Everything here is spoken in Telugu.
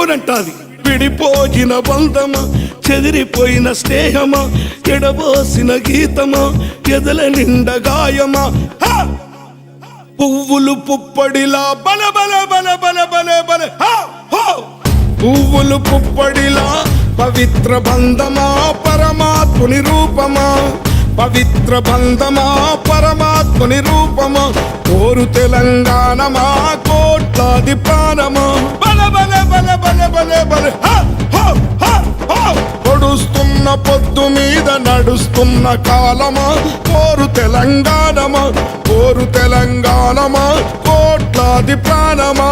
అవునంటాది. విడిపోయిన బంధమా, చెదిరిపోయిన స్నేహమా, ఎడబోసిన గీతమా, ఎదల నిండ గాయమా, పువ్వులు పుప్పడిలా బల బల బల బల బల బల పువ్వులు పుప్పడిలా పవిత్ర బంధమా, పరమాత్ముని రూపమా, పవిత్ర బంధమా, పరమాత్ముని రూపమా, కోరు తెలంగాణమా, కోట్లాది ప్రాణమా, బల బల బల బల బల బల పొడుస్తున్న పొద్దు మీద నడుస్తున్న కాలమా, కోరు తెలంగాణమా, కోరు తెలంగాణమా, కోట్లాది ప్రాణమా.